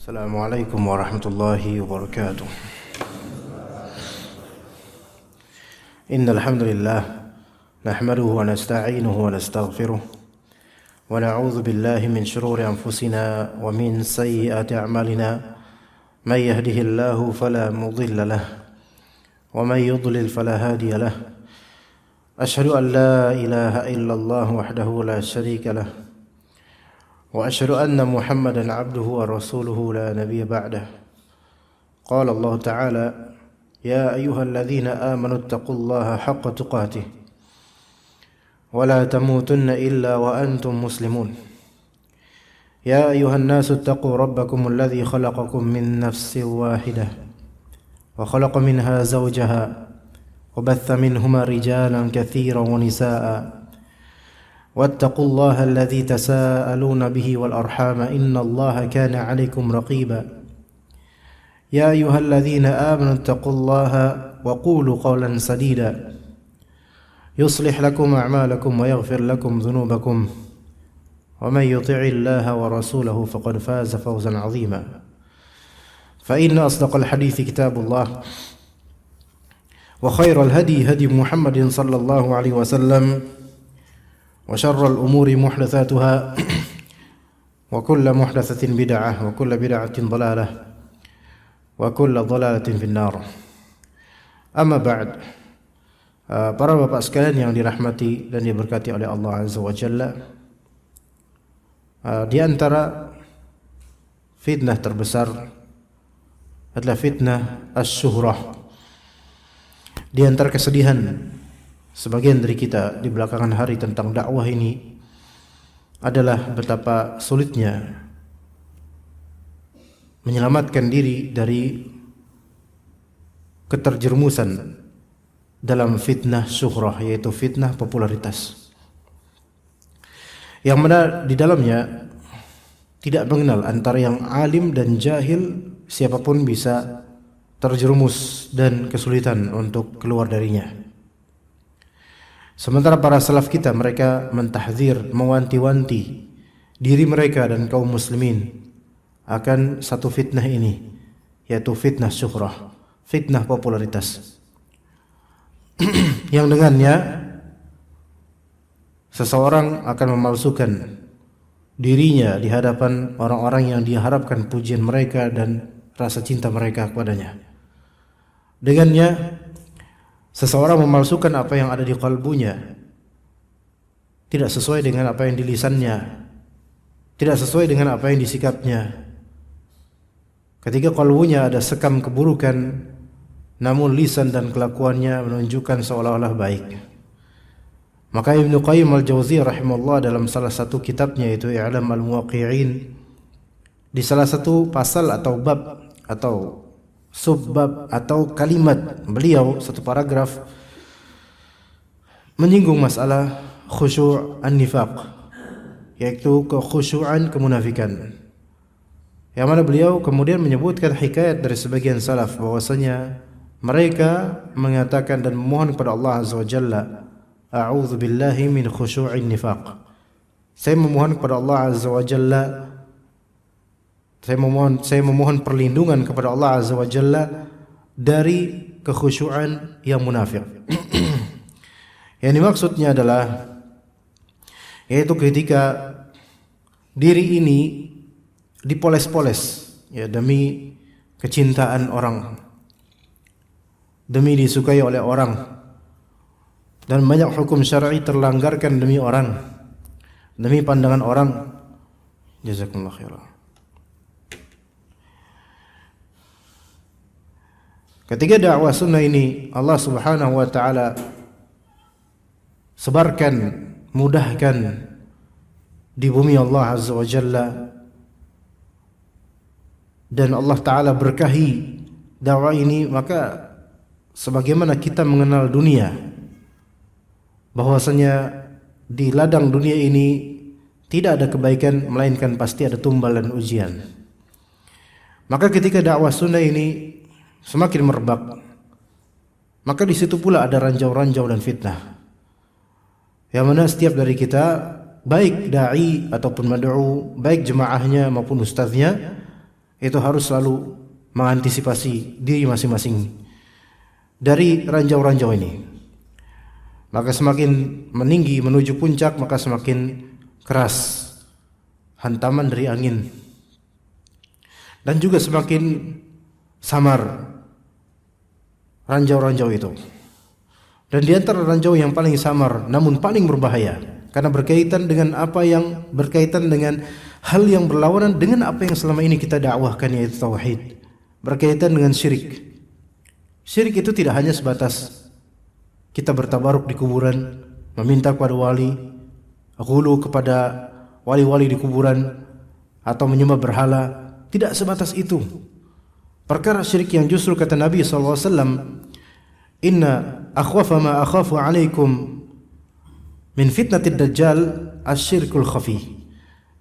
Assalamualaikum warahmatullahi wabarakatuh. Innal hamdalillah nahmaduhu wa nasta'inuhu wa nastaghfiruh wa na'udzu billahi min shururi anfusina wa min sayyiati a'malina may yahdihillahu fala mudilla lahu wa may yudlil fala hadiya lahu. Ashhadu an la ilaha illallah wahdahu la syarika lahu وأشهد أن محمدا عبده ورسوله لا نبي بعده. قال الله تعالى: يا أيها الذين آمنوا اتقوا الله حق تقاته ولا تموتن إلا وأنتم مسلمون. يا أيها الناس اتقوا ربكم الذي خلقكم من نفس واحدة وخلق منها زوجها وبث منهما رجالا كثيرا ونساء واتقوا الله الذي تساءلون به والأرحام إن الله كان عليكم رقيبا. يا أيها الذين آمنوا اتقوا الله وقولوا قولا سديدا يصلح لكم أعمالكم ويغفر لكم ذنوبكم ومن يطع الله ورسوله فقد فاز فوزا عظيما. فإن أصدق الحديث كتاب الله وخير الهدي هدي محمد صلى الله عليه وسلم وشر الأمور محدثاتها وكل محدثة بدعة وكل بدعة ضلالة وكل ضلالة في النار. Amma ba'd. Para bapak sekalian yang dirahmati dan diberkati oleh Allah Azza wa Jalla, di antara fitnah terbesar adalah fitnah asy-syuhrah. Di antara kesedihan sebagian dari kita di belakangan hari tentang dakwah ini adalah betapa sulitnya menyelamatkan diri dari keterjerumusan dalam fitnah syuhrah, yaitu fitnah popularitas, yang mana di dalamnya tidak mengenal antara yang alim dan jahil. Siapapun bisa terjerumus dan kesulitan untuk keluar darinya. Sementara para salaf kita, mereka mentahdzir, mewanti-wanti diri mereka dan kaum muslimin akan satu fitnah ini, yaitu fitnah syuhrah, fitnah popularitas, yang dengannya seseorang akan memalsukan dirinya di hadapan orang-orang yang diharapkan pujian mereka dan rasa cinta mereka kepadanya. Dengannya seseorang memalsukan apa yang ada di kalbunya, tidak sesuai dengan apa yang di lisannya, tidak sesuai dengan apa yang disikapnya. Ketika kalbunya ada sekam keburukan, namun lisan dan kelakuannya menunjukkan seolah-olah baik. Maka Ibnu Qayyim al-Jauziyah rahimahullah dalam salah satu kitabnya, yaitu I'lam al-Muwaqqi'in, di salah satu pasal atau bab atau subbab atau kalimat beliau, satu paragraf, menyinggung masalah khusyu' an-nifaq, yaitu kekhusyuan kemunafikan, yang mana beliau kemudian menyebutkan hikayat dari sebagian salaf bahwasanya mereka mengatakan dan memohon kepada Allah Azza wa Jalla, a'udzu billahi min khusyu'in nifaq. Saya memohon kepada Allah Azza wa Jalla, saya memohon perlindungan kepada Allah Azza wa Jalla dari kekhusyuan yang munafik. Yang dimaksudnya adalah, yaitu ketika diri ini dipoles-poles, ya, demi kecintaan orang, demi disukai oleh orang, dan banyak hukum syar'i terlanggarkan demi orang, demi pandangan orang. Jazakumullah khairan. Ketika dakwah sunnah ini Allah Subhanahu wa taala sebarkan, mudahkan di bumi Allah Azza wa Jalla, dan Allah taala berkahi dakwah ini, maka sebagaimana kita mengenal dunia, bahwasanya di ladang dunia ini tidak ada kebaikan melainkan pasti ada tumbal dan ujian. Maka ketika dakwah sunnah ini semakin merebak, maka di situ pula ada ranjau-ranjau dan fitnah, yang mana setiap dari kita, baik dai ataupun mad'u, baik jemaahnya maupun ustaznya, itu harus selalu mengantisipasi diri masing-masing dari ranjau-ranjau ini. Maka semakin meninggi menuju puncak, maka semakin keras hantaman dari angin, dan juga semakin samar ranjau-ranjau itu. Dan di antara ranjau yang paling samar namun paling berbahaya, karena berkaitan dengan berkaitan dengan hal yang berlawanan dengan apa yang selama ini kita dakwahkan, yaitu tauhid, berkaitan dengan syirik. Syirik itu tidak hanya sebatas kita bertabaruk di kuburan, meminta kepada wali, ghulu kepada wali-wali di kuburan, atau menyembah berhala. Tidak sebatas itu. Perkara syirik yang justru kata Nabi SAW, inna akhwafa ma akhafu alaikum min fitnatid dajjal asyirkul khafi.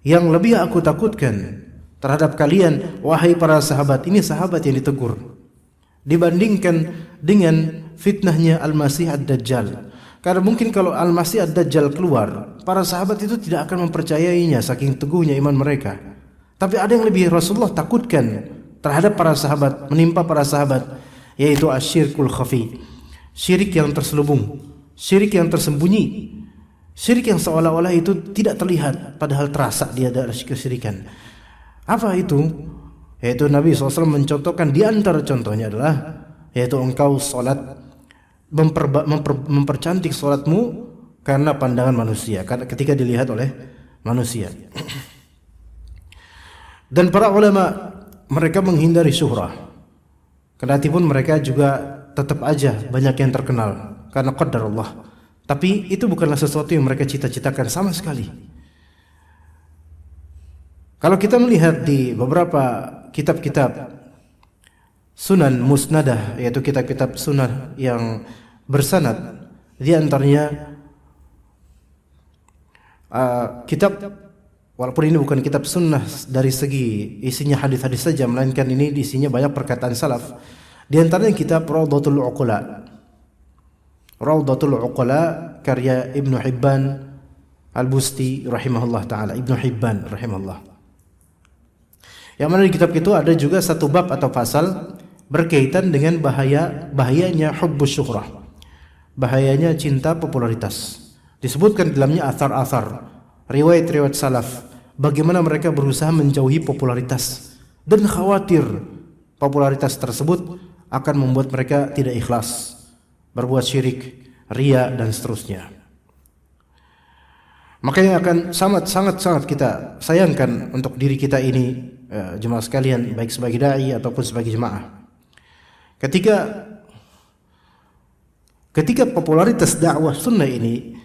Yang lebih aku takutkan terhadap kalian, wahai para sahabat, ini sahabat yang ditegur, dibandingkan dengan fitnahnya Al-Masih Ad-Dajjal. Karena mungkin kalau Al-Masih Ad-Dajjal keluar, para sahabat itu tidak akan mempercayainya saking teguhnya iman mereka. Tapi ada yang lebih Rasulullah takutkan terhadap para sahabat, menimpa para sahabat, yaitu asyirkul khafi. Syirik yang terselubung, syirik yang tersembunyi, syirik yang seolah-olah itu tidak terlihat padahal terasa dia ada kesyirikan. Apa itu? Yaitu Nabi SAW mencontohkan, di antara contohnya adalah yaitu engkau salat mempercantik salatmu karena pandangan manusia, karena ketika dilihat oleh manusia. Dan para ulama mereka menghindari syuhrah, kendati pun mereka juga tetap aja banyak yang terkenal karena qadar Allah. Tapi itu bukanlah sesuatu yang mereka cita-citakan sama sekali. Kalau kita melihat di beberapa kitab-kitab sunan musnadah, yaitu kitab-kitab sunnah yang bersanad, di antaranya kitab, walaupun ini bukan kitab sunnah dari segi isinya hadis-hadis saja, melainkan ini isinya banyak perkataan salaf. Di antaranya kitab Rawdatul Uqala. Rawdatul Uqala karya Ibnu Hibban Al-Busti rahimahullah taala, Ibnu Hibban rahimahullah. Yang mana di kitab itu ada juga satu bab atau pasal berkaitan dengan bahayanya hubbus syuhrah, bahayanya cinta popularitas. Disebutkan di dalamnya athar-athar, riwayat-riwayat salaf, bagaimana mereka berusaha menjauhi popularitas dan khawatir popularitas tersebut akan membuat mereka tidak ikhlas, berbuat syirik, riya, dan seterusnya. Makanya akan sangat kita sayangkan untuk diri kita ini, jemaah sekalian, baik sebagai dai ataupun sebagai jemaah, ketika popularitas dakwah sunnah ini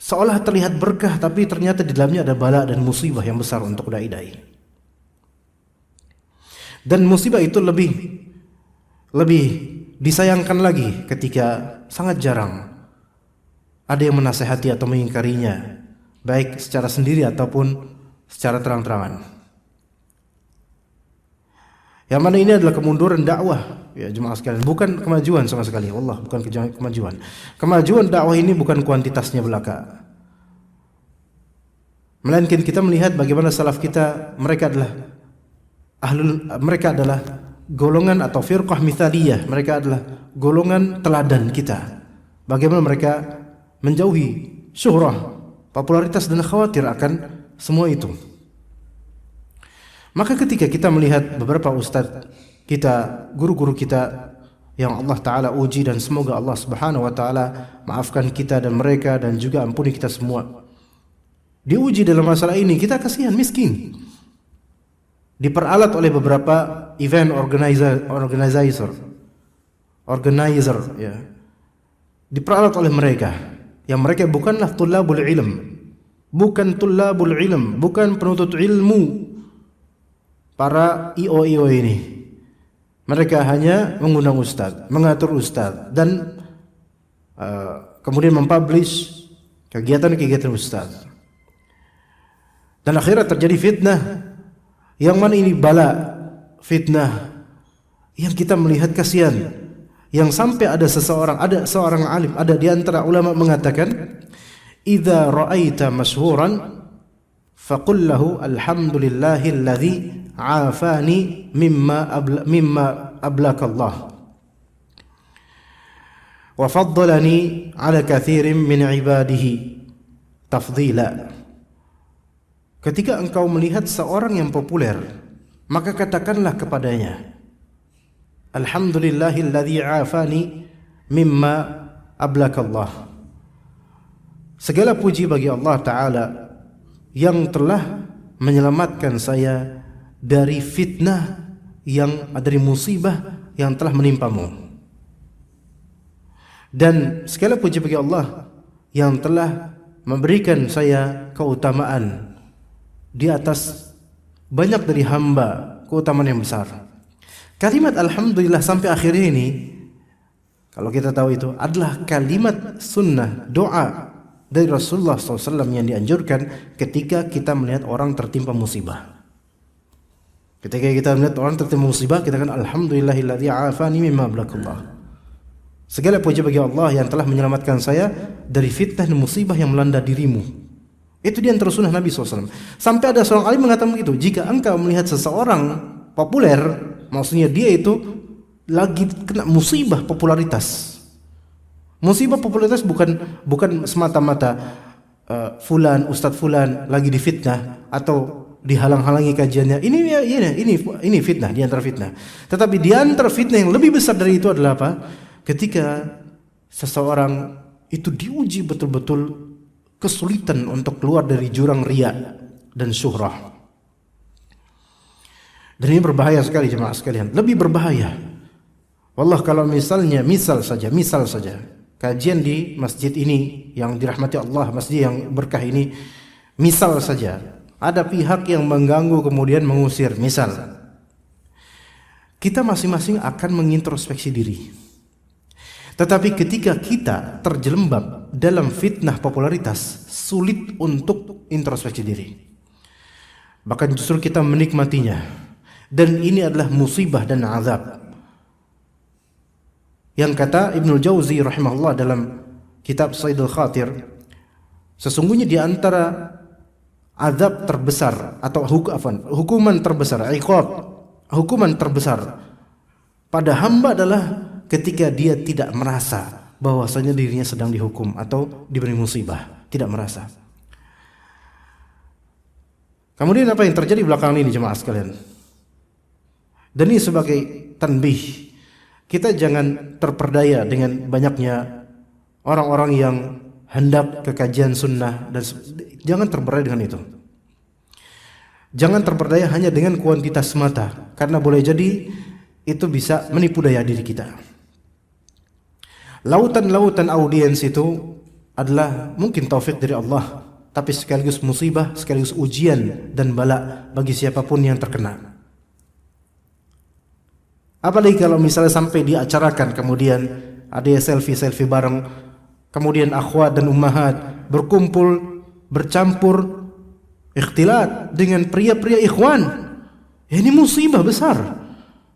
seolah terlihat berkah, tapi ternyata di dalamnya ada bala dan musibah yang besar untuk dai-dai. Dan musibah itu lebih disayangkan lagi ketika sangat jarang ada yang menasehati atau mengingkarinya, baik secara sendiri ataupun secara terang-terangan. Yang mana ini adalah kemunduran dakwah, ya jemaah sekalian, bukan kemajuan sama sekali. Allah, bukan kemajuan. Kemajuan dakwah ini bukan kuantitasnya belaka, melainkan kita melihat bagaimana salaf kita, mereka adalah golongan atau firqah mithaliyah, mereka adalah golongan teladan kita. Bagaimana mereka menjauhi syuhrah, popularitas, dan khawatir akan semua itu. Maka ketika kita melihat beberapa ustadz kita, guru-guru kita yang Allah Ta'ala uji, dan semoga Allah Subhanahu Wa Ta'ala maafkan kita dan mereka, dan juga ampuni kita semua, diuji dalam masalah ini, kita kasihan, miskin, diperalat oleh beberapa event organizer, ya, diperalat oleh mereka, yang mereka bukanlah tullabul ilm, bukan penuntut ilmu, para IO ini. Mereka hanya mengundang ustaz, mengatur ustaz, dan kemudian mempublish kegiatan-kegiatan ustaz. Dan akhirnya terjadi fitnah, yang mana ini bala fitnah yang kita melihat kasihan, yang sampai ada seorang alim, ada di antara ulama mengatakan, idza ra'aita mashhuran faqul lahu alhamdulillahilladzi afani mimma ablakallah wa faddalani ala katsirin min ibadihi tafdhila. Ketika engkau melihat seorang yang populer, maka katakanlah kepadanya, alhamdulillahilladzi afani mimma ablakallah. Segala puji bagi Allah Ta'ala yang telah menyelamatkan saya dari fitnah, dari musibah yang telah menimpamu. Dan segala puji bagi Allah yang telah memberikan saya keutamaan di atas banyak dari hamba, keutamaan yang besar. Kalimat alhamdulillah sampai akhirnya ini, kalau kita tahu itu adalah kalimat sunnah, doa dari Rasulullah SAW yang dianjurkan ketika kita melihat orang tertimpa musibah. Ketika kita melihat orang tertimpa musibah, kita kan alhamdulillahilladzi afani mimma ablakallah. Segala puji bagi Allah yang telah menyelamatkan saya dari fitnah dan musibah yang melanda dirimu. Itu di antara sunnah Nabi SAW. Sampai ada seorang alim mengatakan begitu, jika engkau melihat seseorang populer, maksudnya dia itu lagi kena musibah popularitas. Musibah popularitas bukan semata-mata fulan, ustadz fulan lagi difitnah atau dihalang-halangi kajiannya. Ini fitnah, di antara fitnah. Tetapi di antara fitnah yang lebih besar dari itu adalah apa? Ketika seseorang itu diuji betul-betul kesulitan untuk keluar dari jurang riya dan syuhrah. Dan ini berbahaya sekali jemaah sekalian. Lebih berbahaya. Wallah, kalau misal saja kajian di masjid ini yang dirahmati Allah, masjid yang berkah ini, misal saja ada pihak yang mengganggu kemudian mengusir, misal, kita masing-masing akan mengintrospeksi diri. Tetapi ketika kita terjelembab dalam fitnah popularitas, sulit untuk introspeksi diri. Bahkan justru kita menikmatinya. Dan ini adalah musibah dan azab. Yang kata Ibnul Jauzi rahimahullah dalam kitab Saidul Khatir, sesungguhnya di antara azab terbesar atau hukuman terbesar, hukuman terbesar pada hamba adalah ketika dia tidak merasa bahwasanya dirinya sedang dihukum atau diberi musibah, tidak merasa. Kemudian apa yang terjadi belakangan ini jemaah sekalian? Dan ini sebagai tanbih, kita jangan terperdaya dengan banyaknya orang-orang yang hendak ke kajian sunnah, dan jangan terperdaya dengan itu. Jangan terperdaya hanya dengan kuantitas semata, karena boleh jadi itu bisa menipu daya diri kita. Lautan-lautan audiens itu adalah mungkin taufik dari Allah, tapi sekaligus musibah, sekaligus ujian dan bala bagi siapapun yang terkena. Apalagi kalau misalnya sampai diacarakan, kemudian ada selfie bareng, kemudian akhwat dan ummahat berkumpul, bercampur, ikhtilat dengan pria-pria ikhwan. Ini musibah besar.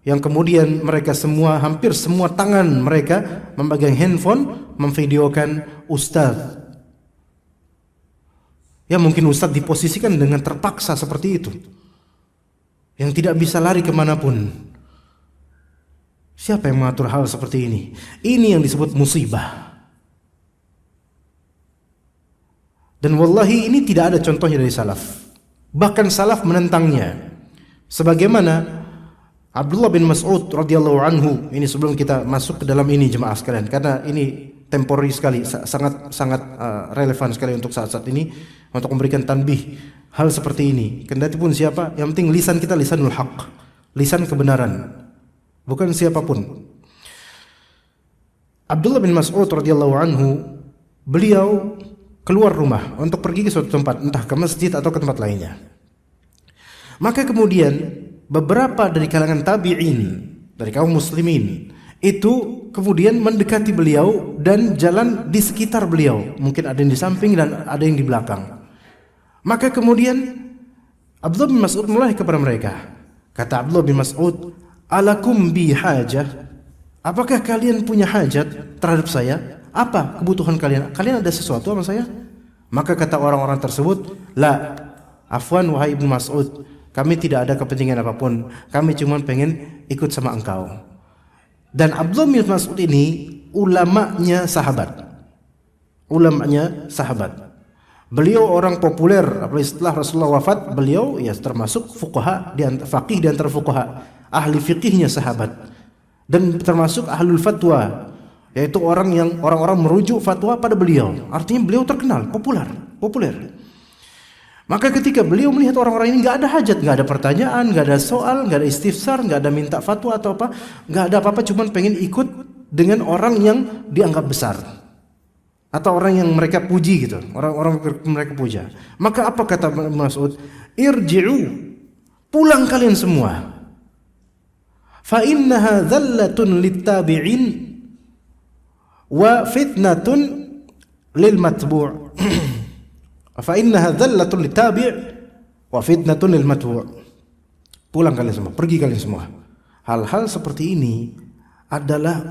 Yang kemudian mereka semua, hampir semua tangan mereka memegang handphone, memvideokan ustaz. Ya mungkin ustaz diposisikan dengan terpaksa seperti itu, yang tidak bisa lari kemanapun. Siapa yang mengatur hal seperti ini? Ini yang disebut musibah. Dan wallahi ini tidak ada contohnya dari salaf. Bahkan salaf menentangnya. Sebagaimana Abdullah bin Mas'ud radhiyallahu anhu, ini sebelum kita masuk ke dalam ini jemaah sekalian, karena ini temporary sekali, sangat relevan sekali untuk saat-saat ini untuk memberikan tanbih hal seperti ini. Kendati pun siapa, yang penting lisan kita lisanul haq, lisan kebenaran, bukan siapapun. Abdullah bin Mas'ud radhiyallahu anhu, beliau keluar rumah untuk pergi ke suatu tempat, entah ke masjid atau ke tempat lainnya. Maka kemudian beberapa dari kalangan tabi'in, dari kaum muslimin, itu kemudian mendekati beliau dan jalan di sekitar beliau. Mungkin ada yang di samping dan ada yang di belakang. Maka kemudian Abdullah bin Mas'ud mulai kepada mereka. Kata Abdullah bin Mas'ud, alakum bi hajah? Apakah kalian punya hajat terhadap saya? Apa kebutuhan kalian? Kalian ada sesuatu sama saya? Maka kata orang-orang tersebut, la, Afwan wahai Ibnu Mas'ud, kami tidak ada kepentingan apapun, kami cuma pengen ikut sama engkau. Dan Abdullah bin Mas'ud ini ulamanya sahabat. Beliau orang populer, apalagi setelah Rasulullah wafat, beliau ya termasuk fuqaha, faqih di antara fuqaha, ahli fikihnya sahabat, dan termasuk ahlul fatwa, yaitu orang-orang merujuk fatwa pada beliau. Artinya beliau terkenal, populer. Maka ketika beliau melihat orang-orang ini nggak ada hajat, nggak ada pertanyaan, nggak ada soal, nggak ada istifsar, nggak ada minta fatwa atau apa, nggak ada apa-apa, cuma pengen ikut dengan orang yang dianggap besar atau orang yang mereka puji gitu, orang-orang mereka puja. Maka apa kata Mas'ud? Irji'u, pulang kalian semua. Fa innaha dhallatun littabi'in wa fitnatun lil matbu'. Fa innaha dhallatun littabi' wa fitnatun lil matbu'. Pulang kalian semua, pergi kalian semua. Hal-hal seperti ini adalah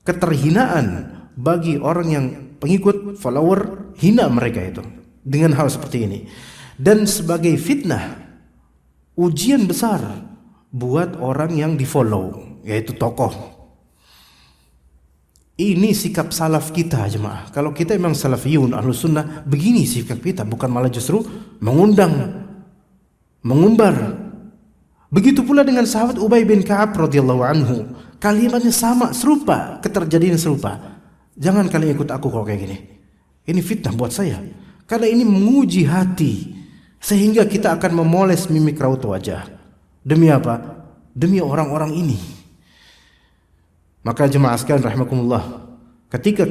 keterhinaan bagi orang yang pengikut, follower, hina mereka itu dengan hal seperti ini. Dan sebagai fitnah, ujian besar buat orang yang di follow, yaitu tokoh. Ini sikap salaf kita jemaah. Kalau kita memang salafiyun, ahlus sunnah, begini sikap kita, bukan malah justru mengundang, mengumbar. Begitu pula dengan sahabat Ubay bin Ka'ab radhiyallahu anhu. Kalimatnya sama, serupa, keterjadian serupa. Jangan kalian ikut aku kalau kayak gini. Ini fitnah buat saya. Karena ini menguji hati, sehingga kita akan memoles mimik raut wajah. Demi apa? Demi orang-orang ini. Maka jemaah sekalian rahimakumullah, ketika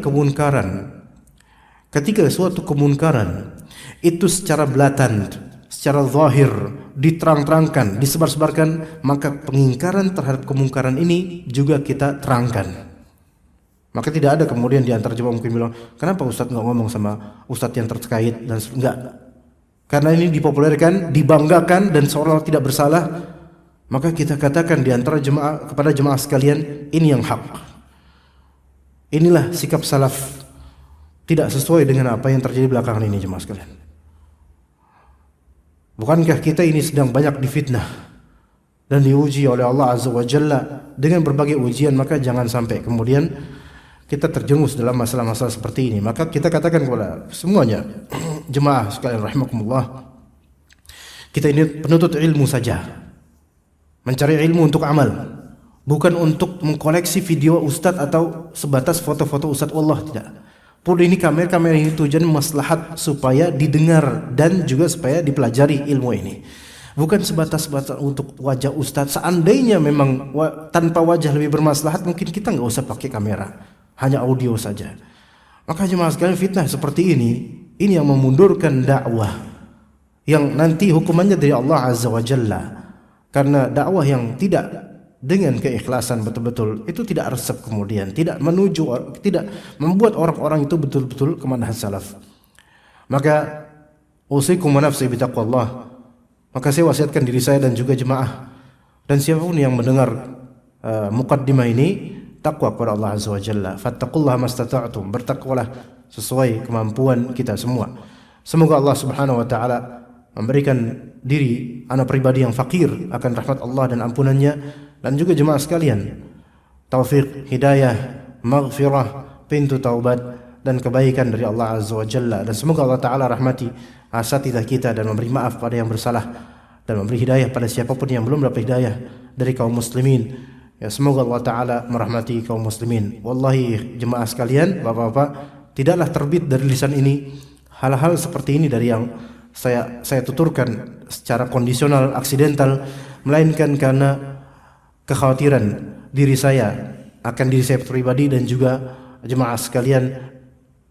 suatu kemunkaran itu secara belatan, secara zahir diterang-terangkan, disebar-sebarkan, maka pengingkaran terhadap kemungkaran ini juga kita terangkan. Maka tidak ada kemudian di antara jemaah mungkin bilang, kenapa Ustadz nggak ngomong sama Ustadz yang terkait, dan enggak. Karena ini dipopulerkan, dibanggakan, dan seolah tidak bersalah. Maka kita katakan di antara jemaah kepada jemaah sekalian, ini yang hak. Inilah sikap salaf, tidak sesuai dengan apa yang terjadi belakangan ini jemaah sekalian. Bukankah kita ini sedang banyak difitnah dan diuji oleh Allah Azza wa Jalla dengan berbagai ujian? Maka jangan sampai kemudian kita terjerumus dalam masalah-masalah seperti ini. Maka kita katakan kepada semuanya, jemaah sekalian rahimakumullah, kita ini penuntut ilmu saja, mencari ilmu untuk amal, bukan untuk mengkoleksi video ustadz atau sebatas foto-foto ustadz. Allah tidak. Pun ini kamera ini tujuan maslahat supaya didengar dan juga supaya dipelajari ilmu ini. Bukan sebatas untuk wajah ustadz. Seandainya memang tanpa wajah lebih bermaslahat, mungkin kita nggak usah pakai kamera, hanya audio saja. Maka jemaah sekalian, fitnah seperti ini yang memundurkan dakwah, yang nanti hukumannya dari Allah Azza wa Jalla. Karena dakwah yang tidak dengan keikhlasan betul-betul itu tidak resep, kemudian tidak membuat orang-orang itu betul-betul ke manhaj salaf. Maka usikum wa nafsi bitaqwallah. Maka saya wasiatkan diri saya dan juga jemaah dan siapapun yang mendengar muqaddimah ini, takwa kepada Allah Azza wa Jalla. Fattaqullaha mastata'tum, bertakwalah sesuai kemampuan kita semua. Semoga Allah Subhanahu wa taala memberikan diri anak pribadi yang fakir akan rahmat Allah dan ampunannya, dan juga jemaah sekalian taufik, hidayah, maghfirah, pintu taubat dan kebaikan dari Allah Azza wa Jalla. Dan semoga Allah taala rahmati asatidzah kita dan memberi maaf pada yang bersalah dan memberi hidayah pada siapapun yang belum dapat hidayah dari kaum muslimin. Ya, semoga Allah taala merahmati kaum muslimin. Wallahi jemaah sekalian, bapak-bapak, tidaklah terbit dari lisan ini hal-hal seperti ini dari yang saya tuturkan secara kondisional, aksidental, melainkan karena kekhawatiran diri saya akan diri saya pribadi dan juga jemaah sekalian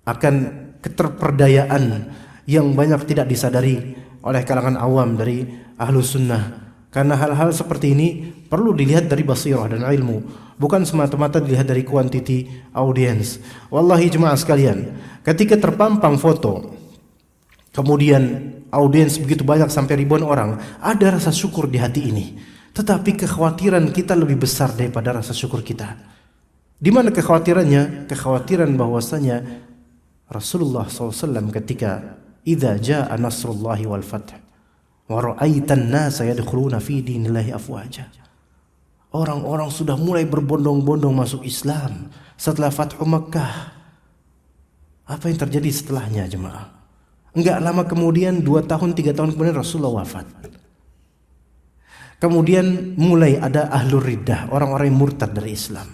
akan keterperdayaan yang banyak tidak disadari oleh kalangan awam dari ahlus sunnah. Karena hal-hal seperti ini perlu dilihat dari basirah dan ilmu, bukan semata-mata dilihat dari kuantiti audiens. Wallahi jemaah sekalian, ketika terpampang foto kemudian audiens begitu banyak sampai ribuan orang, ada rasa syukur di hati ini. Tetapi kekhawatiran kita lebih besar daripada rasa syukur kita. Di mana kekhawatirannya? Kekhawatiran bahwasanya Rasulullah SAW ketika idza jaa nasrullahi wal fath wa ra'aitan nasa yadkhuluna fi dinillahi afwaja. Orang-orang sudah mulai berbondong-bondong masuk Islam setelah Fathu Makkah. Apa yang terjadi setelahnya jemaah? Enggak lama kemudian, 2 tahun 3 tahun kemudian Rasulullah wafat. Kemudian mulai ada ahlur riddah, orang-orang yang murtad dari Islam.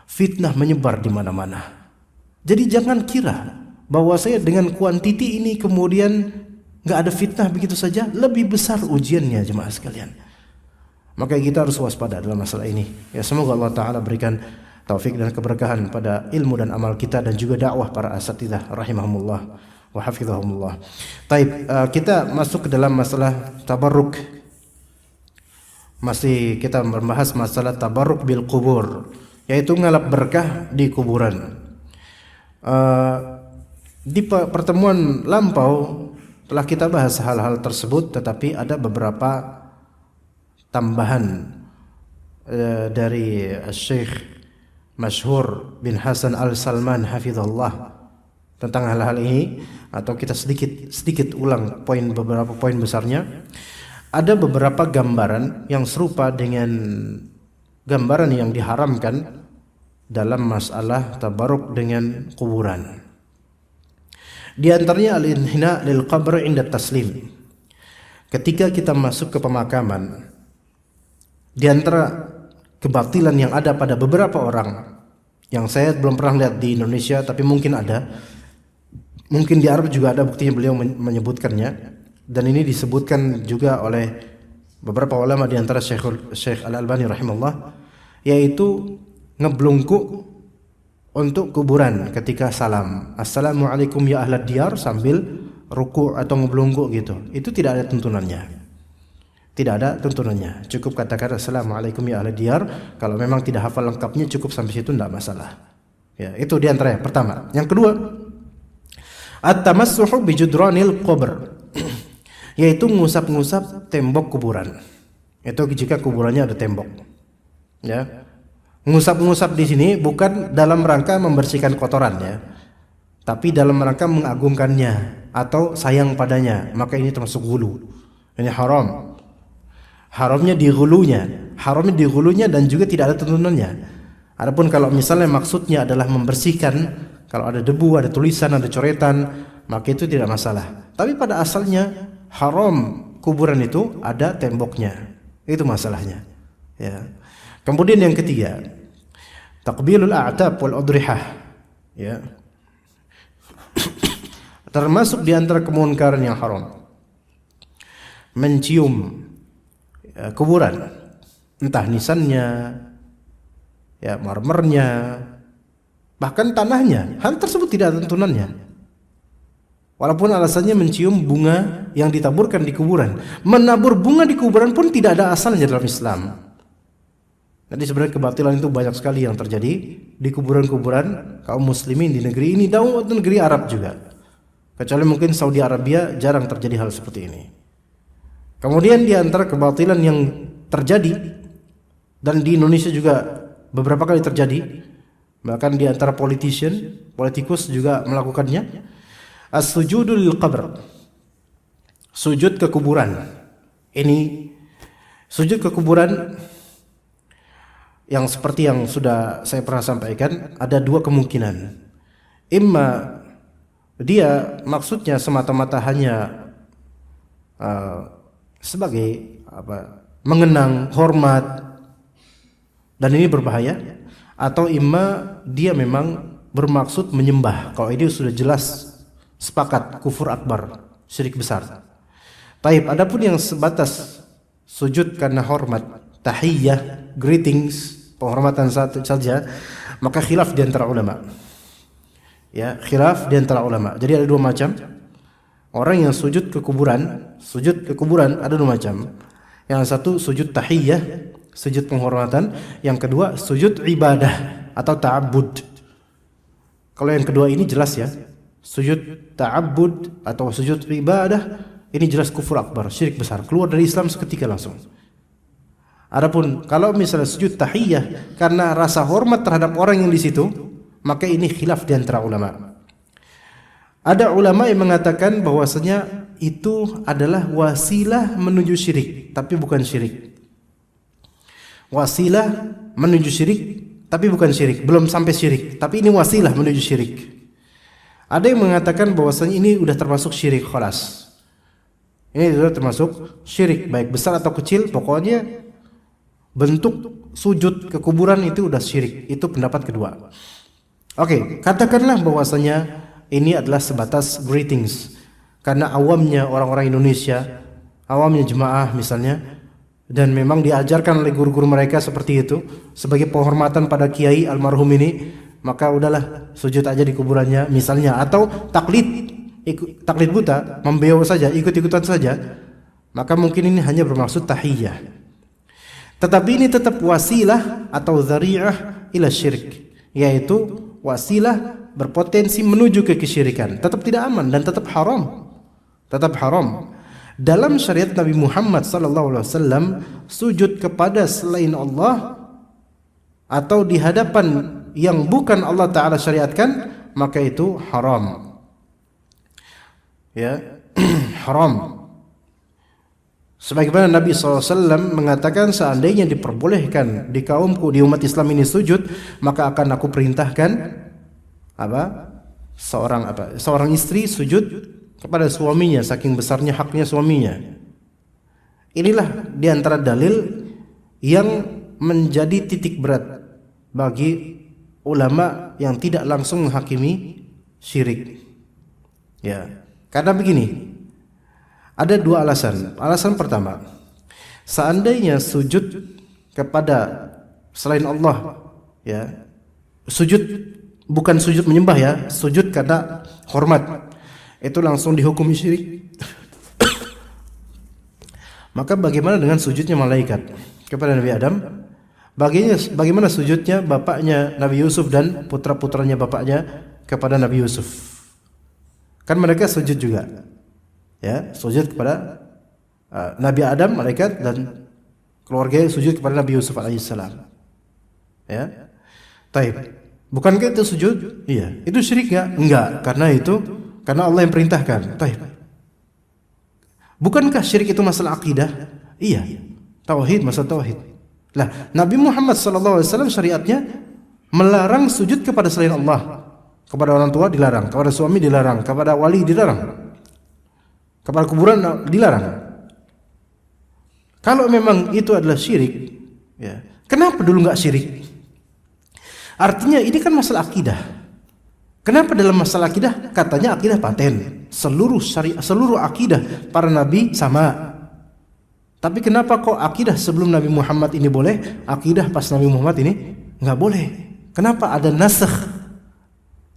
Fitnah menyebar di mana-mana. Jadi jangan kira bahwa saya dengan kuantiti ini kemudian enggak ada fitnah begitu saja. Lebih besar ujiannya jemaah sekalian. Maka kita harus waspada dalam masalah ini. Ya, semoga Allah Ta'ala berikan taufik dan keberkahan pada ilmu dan amal kita dan juga dakwah para asatidzah rahimahumullah wa hafizahumullah. Taib, kita masuk ke dalam masalah tabarruk. Masih kita membahas masalah tabarruk bil kubur, yaitu ngalap berkah di kuburan. Di pertemuan lampau telah kita bahas hal-hal tersebut, tetapi ada beberapa tambahan dari Syekh Masyhur bin Hasan Al-Salman hafizallah tentang hal-hal ini, atau kita sedikit ulang beberapa poin besarnya. Ada beberapa gambaran yang serupa dengan gambaran yang diharamkan dalam masalah tabaruk dengan kuburan. Di antaranya al-inhina lil qabr inda taslim. Ketika kita masuk ke pemakaman, di antara kebatilan yang ada pada beberapa orang yang saya belum pernah lihat di Indonesia, tapi mungkin ada, mungkin di Arab juga ada buktinya, beliau menyebutkannya, dan ini disebutkan juga oleh beberapa ulama di antara Syekh Al-Albani rahimahullah, yaitu ngeblungkuk untuk kuburan ketika salam, assalamualaikum ya ahlad diyar, sambil ruku atau ngeblungkuk gitu. Itu tidak ada tuntunannya. Tidak ada tuntunannya. Cukup katakan assalamualaikum ya ahli diyar. Kalau memang tidak hafal lengkapnya, cukup sampai situ, tidak masalah. Ya, itu di antaranya. Pertama. Yang kedua, at-tamassuhu bi judranil qabr. Yaitu ngusap-ngusap tembok kuburan. Itu jika kuburannya ada tembok. Ya. Ngusap-ngusap di sini bukan dalam rangka membersihkan kotoran ya, tapi dalam rangka mengagungkannya atau sayang padanya. Maka ini termasuk gulu. Ini haram. Haramnya di hulunya dan juga tidak ada tuntunannya. Adapun kalau misalnya maksudnya adalah membersihkan, kalau ada debu, ada tulisan, ada coretan, maka itu tidak masalah. Tapi pada asalnya haram kuburan itu ada temboknya. Itu masalahnya. Ya. Kemudian yang ketiga, taqbilul a'tab wal udrihah. Ya. Termasuk di antara kemunkaran yang haram, mencium kuburan, entah nisannya, ya marmernya, bahkan tanahnya. Hal tersebut tidak ada tuntunannya. Walaupun alasannya mencium bunga yang ditaburkan di kuburan, menabur bunga di kuburan pun tidak ada asalnya dalam Islam. Jadi sebenarnya kebatilan itu banyak sekali yang terjadi di kuburan-kuburan kaum muslimin di negeri ini dan negeri Arab juga. Kecuali mungkin Saudi Arabia jarang terjadi hal seperti ini. Kemudian di antara kebatilan yang terjadi, dan di Indonesia juga beberapa kali terjadi, bahkan di antara politikus juga melakukannya, as-sujudu lil qabr, sujud ke kuburan. Ini sujud ke kuburan yang seperti yang sudah saya pernah sampaikan, ada dua kemungkinan. Imma dia maksudnya semata-mata hanya sebagai mengenang hormat, dan ini berbahaya, atau imma dia memang bermaksud menyembah. Kalau ini sudah jelas sepakat kufur akbar, syirik besar. Taib, adapun yang sebatas sujud karena hormat, tahiyyah, greetings, penghormatan saja, maka khilaf di antara ulama. Ya, khilaf di antara ulama. Jadi ada dua macam. Orang yang sujud ke kuburan ada dua macam. Yang satu sujud tahiyyah, sujud penghormatan. Yang kedua sujud ibadah atau ta'abbud. Kalau yang kedua ini jelas ya, sujud ta'abbud atau sujud ibadah, ini jelas kufur akbar, syirik besar, keluar dari Islam seketika langsung. Adapun kalau misalnya sujud tahiyyah karena rasa hormat terhadap orang yang di situ, maka ini khilaf di antara ulama. Ada ulama yang mengatakan bahwasanya itu adalah wasilah menuju syirik, tapi bukan syirik. Wasilah menuju syirik, tapi bukan syirik, belum sampai syirik, tapi ini wasilah menuju syirik. Ada yang mengatakan bahwasanya ini udah termasuk syirik khalas. Ini sudah termasuk syirik, baik besar atau kecil, pokoknya bentuk sujud ke kuburan itu udah syirik. Itu pendapat kedua. Oke, katakanlah bahwasanya ini adalah sebatas greetings, karena awamnya orang-orang Indonesia, awamnya jemaah misalnya, dan memang diajarkan oleh guru-guru mereka seperti itu sebagai penghormatan pada kiai almarhum ini, maka udahlah sujud aja di kuburannya misalnya, atau taklid buta, membeau saja, ikut-ikutan saja, maka mungkin ini hanya bermaksud tahiyyah. Tetapi ini tetap wasilah atau dzari'ah ila syirik, yaitu wasilah berpotensi menuju ke kesyirikan, tetap tidak aman dan tetap haram. Tetap haram. Dalam syariat Nabi Muhammad SAW, sujud kepada selain Allah atau di hadapan yang bukan Allah Ta'ala syariatkan, maka itu haram. Ya, haram. Sebagaimana Nabi SAW mengatakan, seandainya diperbolehkan di kaumku, di umat Islam ini sujud, maka akan aku perintahkan seorang istri sujud kepada suaminya, saking besarnya haknya suaminya. Inilah diantara dalil yang menjadi titik berat bagi ulama yang tidak langsung menghakimi syirik. Ya, karena begini, ada dua alasan. Alasan pertama, seandainya sujud kepada selain Allah, ya, sujud bukan sujud menyembah ya, sujud karena hormat, itu langsung dihukumi syirik. Maka bagaimana dengan sujudnya malaikat kepada Nabi Adam? Bagaimana sujudnya bapaknya Nabi Yusuf dan putra-putranya bapaknya kepada Nabi Yusuf? Kan mereka sujud juga, ya, sujud kepada Nabi Adam, malaikat, dan keluarga sujud kepada Nabi Yusuf alaihissalam. Ya, taib. Bukankah itu sujud? Iya. Itu syirik nggak? Enggak, karena Allah yang perintahkan. Taib. Bukankah syirik itu masalah akidah? Iya. Tauhid, masalah tauhid. Lah, Nabi Muhammad SAW syariatnya melarang sujud kepada selain Allah. Kepada orang tua dilarang, kepada suami dilarang, kepada wali dilarang, kepada kuburan dilarang. Kalau memang itu adalah syirik, ya, kenapa dulu nggak syirik? Artinya ini kan masalah akidah. Kenapa dalam masalah akidah katanya akidah paten, seluruh syariat, seluruh akidah para nabi sama. Tapi kenapa kok akidah sebelum Nabi Muhammad ini boleh, akidah pas Nabi Muhammad ini nggak boleh? Kenapa ada nasakh,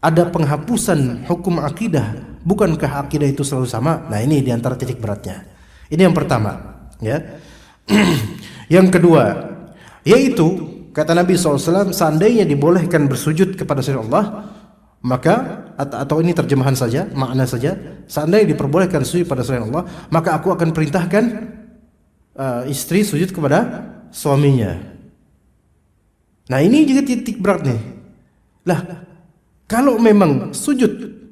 ada penghapusan hukum akidah? Bukankah akidah itu selalu sama? Nah, ini diantara titik beratnya. Ini yang pertama, ya. Yang kedua, yaitu kata Nabi SAW, seandainya dibolehkan bersujud kepada selain Allah, maka, atau ini terjemahan saja, makna saja, seandainya diperbolehkan sujud pada selain Allah, maka aku akan perintahkan istri sujud kepada suaminya. Nah, ini juga titik berat nih. Lah, kalau memang sujud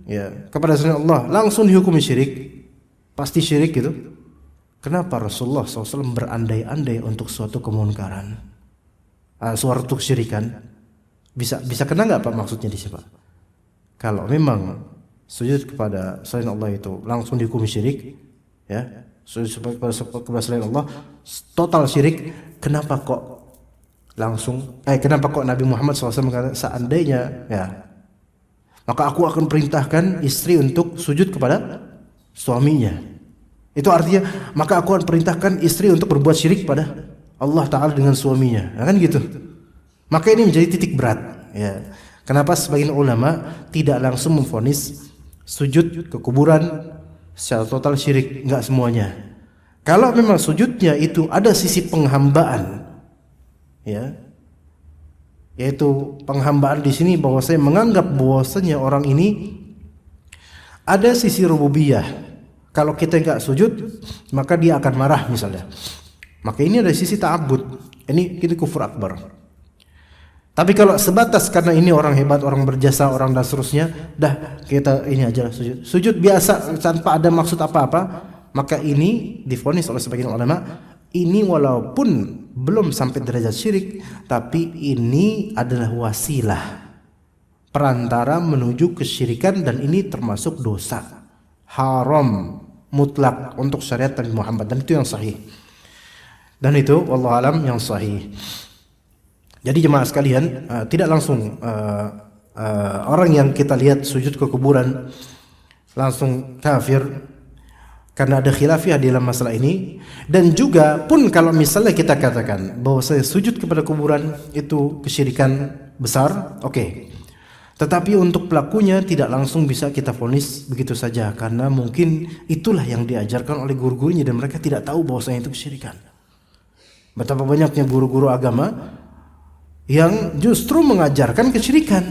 ya kepada selain Allah langsung dihukumi syirik, pasti syirik gitu. Kenapa Rasulullah SAW berandai-andai untuk suatu kemunkaran, suatu kesyirikan? Bisa kena nggak Pak maksudnya di sini Pak? Kalau memang sujud kepada selain Allah itu langsung dihukumi syirik, ya, sujud kepada selain Allah total syirik, kenapa kok Nabi Muhammad SAW mengatakan seandainya, ya, maka aku akan perintahkan istri untuk sujud kepada suaminya. Itu artinya maka aku akan perintahkan istri untuk berbuat syirik pada Allah Ta'ala dengan suaminya, nah, kan gitu. Maka ini menjadi titik berat, ya. Kenapa sebagian ulama tidak langsung memvonis sujud ke kuburan secara total syirik? Enggak semuanya. Kalau memang sujudnya itu ada sisi penghambaan, ya, yaitu penghambaan di sini bahwa saya menganggap bahwasanya orang ini ada sisi rububiyah. Kalau kita enggak sujud, maka dia akan marah misalnya. Maka ini ada sisi ta'abbud. Ini kufur akbar. Tapi kalau sebatas karena ini orang hebat, orang berjasa, orang dan seterusnya, dah kita ini aja sujud. Sujud biasa tanpa ada maksud apa-apa, maka ini divonis oleh sebagian ulama, ini walaupun belum sampai derajat syirik, tapi ini adalah wasilah perantara menuju kesyirikan, dan ini termasuk dosa haram mutlak untuk syariat Nabi Muhammad, dan itu yang sahih. Dan itu wallahu alam yang sahih. Jadi jemaah sekalian, tidak langsung orang yang kita lihat sujud ke kuburan langsung kafir, karena ada khilafiyah di dalam masalah ini. Dan juga pun kalau misalnya kita katakan bahwa saya sujud kepada kuburan itu kesyirikan besar, oke. Tetapi untuk pelakunya tidak langsung bisa kita vonis begitu saja, karena mungkin itulah yang diajarkan oleh guru-gurunya dan mereka tidak tahu bahwasanya itu kesyirikan. Betapa banyaknya guru-guru agama yang justru mengajarkan kesyirikan,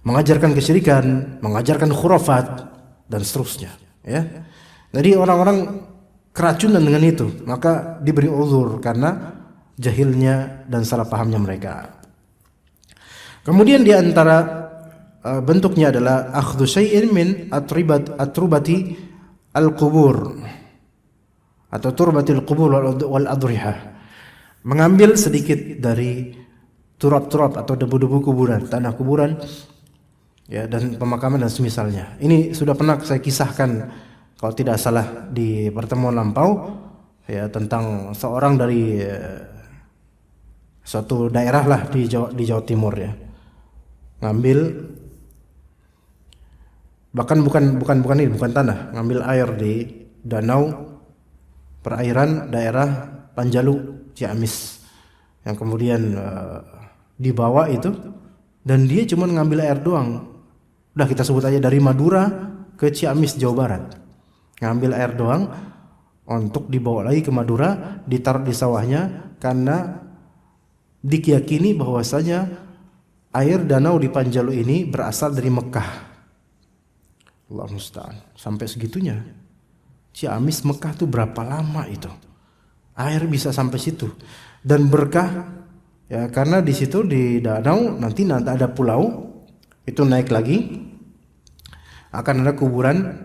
mengajarkan khurafat dan seterusnya, ya. Jadi orang-orang keracunan dengan itu, maka diberi uzur karena jahilnya dan salah pahamnya mereka. Kemudian di antara bentuknya adalah akhdhu syai'in min atrubati al-qubur atau turbatil qubur wal adrihah. Mengambil sedikit dari turab-turab atau debu-debu kuburan, tanah kuburan, ya, dan pemakaman dan semisalnya. Ini sudah pernah saya kisahkan kalau tidak salah di pertemuan lampau, ya, tentang seorang dari suatu daerah lah di Jawa Timur, ya. Ngambil, bahkan bukan tanah, ngambil air di danau perairan daerah Panjalu, Ciamis, yang kemudian dibawa itu, dan dia cuma ngambil air doang. Udah kita sebut aja dari Madura ke Ciamis, Jawa Barat, ngambil air doang untuk dibawa lagi ke Madura, ditaruh di sawahnya, karena diyakini bahwasanya air danau di Panjalu ini berasal dari Mekah. Allah musta'an. Sampai segitunya. Ciamis Mekah tuh berapa lama itu? Air bisa sampai situ. Dan berkah, ya, karena di situ di danau nanti ada pulau, itu naik lagi akan ada kuburan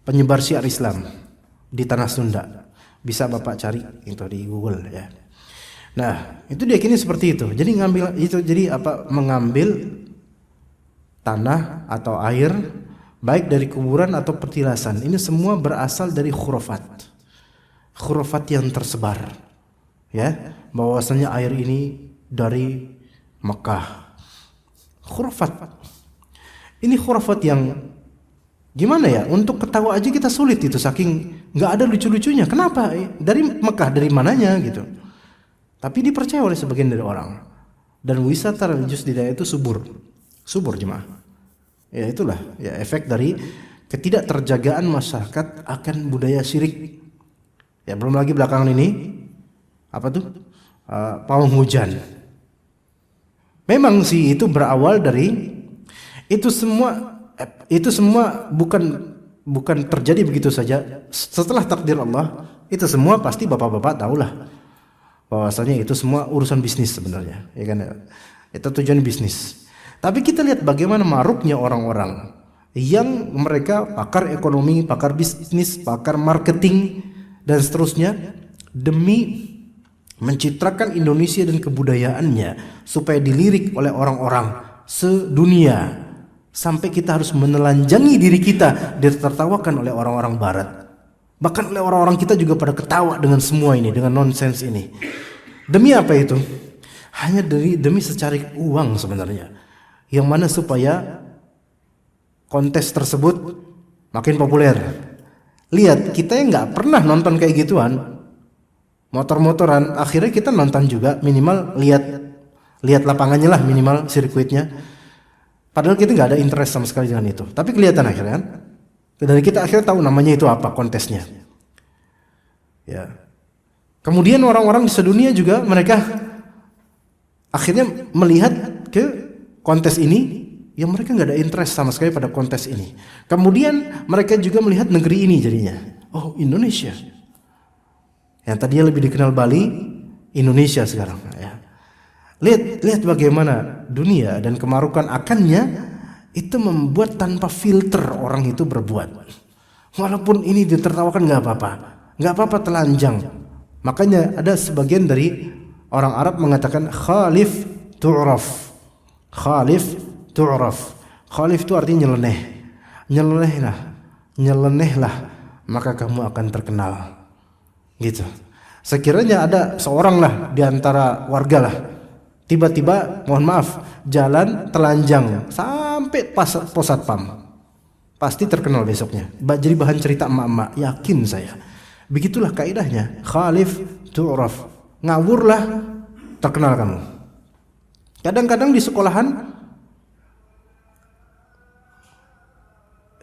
penyebar syiar Islam di tanah Sunda. Bisa Bapak cari itu di Google, ya. Nah, itu diyakini seperti itu. Jadi mengambil tanah atau air baik dari kuburan atau petilasan. Ini semua berasal dari khurafat yang tersebar, ya, bahwasanya air ini dari Mekah. Khurafat. Ini khurafat yang gimana ya? Untuk ketawa aja kita sulit itu, saking nggak ada lucu-lucunya. Kenapa? Dari Mekah, dari mananya gitu. Tapi dipercaya oleh sebagian dari orang. Dan wisata religius di daerah itu subur jemaah. Ya itulah, ya, efek dari ketidakterjagaan masyarakat akan budaya syirik. Ya, belum lagi belakangan ini apa tuh? Pawang hujan. Memang sih itu berawal dari itu semua bukan terjadi begitu saja. Setelah takdir Allah, itu semua pasti bapak-bapak tahulah bahwasanya itu semua urusan bisnis sebenarnya, ya kan? Itu tujuan bisnis. Tapi kita lihat bagaimana maruknya orang-orang yang mereka pakar ekonomi, pakar bisnis, pakar marketing dan seterusnya demi mencitrakan Indonesia dan kebudayaannya supaya dilirik oleh orang-orang sedunia, sampai kita harus menelanjangi diri kita ditertawakan oleh orang-orang barat. Bahkan oleh orang-orang kita juga pada ketawa dengan semua ini, dengan nonsens ini. Demi apa itu? Hanya demi secari uang sebenarnya. Yang mana supaya kontes tersebut makin populer. Lihat, kita yang nggak pernah nonton kayak gituan, motor-motoran, akhirnya kita nonton juga, minimal lihat lapangannya lah, minimal sirkuitnya. Padahal kita nggak ada interest sama sekali dengan itu. Tapi kelihatan akhirnya kan? Dan kita akhirnya tahu namanya itu apa, kontesnya. Ya. Kemudian orang-orang di sedunia juga mereka akhirnya melihat ke kontes ini, yang mereka nggak ada interest sama sekali pada kontes ini. Kemudian mereka juga melihat negeri ini jadinya. Oh, Indonesia. Yang tadinya lebih dikenal Bali, Indonesia sekarang ya. Lihat bagaimana dunia dan kemarukan akannya itu membuat tanpa filter orang itu berbuat. Walaupun ini ditertawakan nggak apa-apa telanjang. Makanya ada sebagian dari orang Arab mengatakan khalif tu'raf. Khalif tu'raf. Khalif itu artinya nyelenehlah, maka kamu akan terkenal. Gitu. Sekiranya ada seorang lah di antara warga lah, tiba-tiba mohon maaf jalan telanjang sampai pos satpam, pasti terkenal besoknya. Jadi bahan cerita emak-emak, yakin saya. Begitulah kaidahnya, khalif tu'raf. Ngawurlah, terkenal kamu. Kadang-kadang di sekolahan,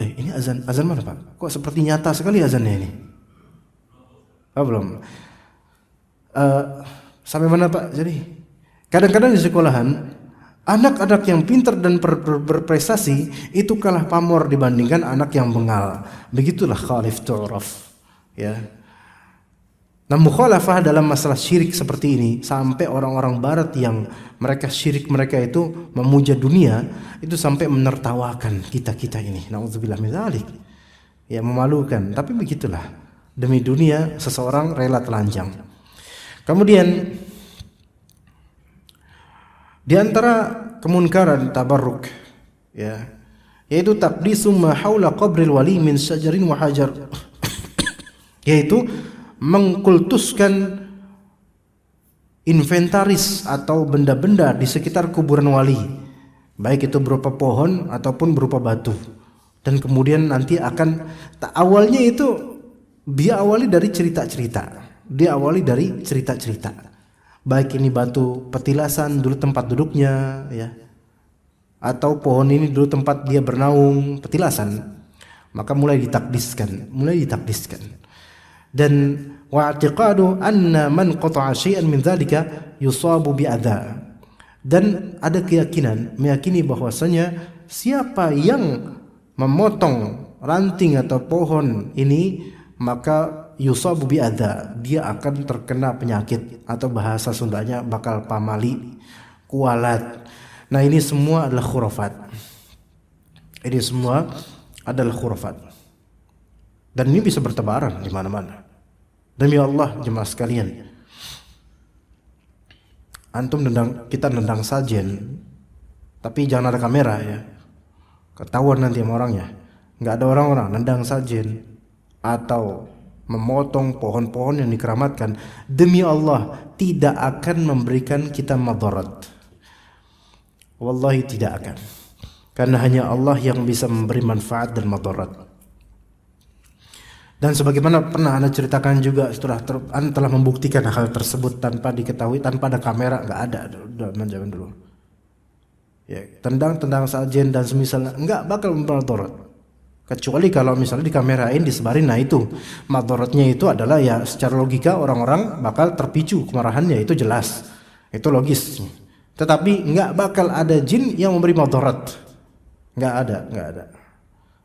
ini azan mana Pak? Kok seperti nyata sekali azannya ini? Oh, belum. Sampai mana Pak? Jadi kadang-kadang di sekolahan anak-anak yang pintar dan berprestasi itu kalah pamor dibandingkan anak yang bengal. Begitulah khalif tu'raf. Ya. Nah, mukhalafah dalam masalah syirik seperti ini sampai orang-orang barat yang syirik mereka itu memuja dunia itu sampai menertawakan kita ini. Nauzubillah min dzalik. Ya, memalukan, tapi begitulah. Demi dunia seseorang rela telanjang. Kemudian di antara kemunkaran tabarruk ya, yaitu taqdisu ma haula qabril wali min syajarin wa hajar. Yaitu mengkultuskan inventaris atau benda-benda di sekitar kuburan wali, baik itu berupa pohon ataupun berupa batu. Dan kemudian nanti akan awalnya itu dia awali dari cerita-cerita. Baik ini batu petilasan dulu tempat duduknya ya, atau pohon ini dulu tempat dia bernaung, petilasan. Maka mulai ditakdiskan. Dan wa'tiqadu anna man qata'a syai'an min dzalika yusabu bi'adza. Dan ada meyakini bahwasanya siapa yang memotong ranting atau pohon ini maka yusabu bi'adza, dia akan terkena penyakit atau bahasa Sundanya bakal pamali, kualat. Nah, ini semua adalah khurafat. Dan ini bisa bertebaran di mana-mana. Demi Allah jemaah sekalian, kita nendang sajen, tapi jangan ada kamera ya. Ketahuan nanti sama orangnya. Nggak ada orang-orang nendang sajen atau memotong pohon-pohon yang dikeramatkan, demi Allah tidak akan memberikan kita madarat. Wallahi tidak akan. Karena hanya Allah yang bisa memberi manfaat dan madarat. Dan sebagaimana pernah Anda ceritakan juga, setelah Anda telah membuktikan hal tersebut tanpa diketahui, tanpa ada kamera, nggak ada zaman dulu. Ya, tendang sajen dan semisalnya nggak bakal madarat. Kecuali kalau misalnya dikamerain, disebarin, nah itu madaratnya itu adalah ya secara logika orang-orang bakal terpicu kemarahannya, itu jelas, itu logis. Tetapi nggak bakal ada jin yang memberi madarat, nggak ada.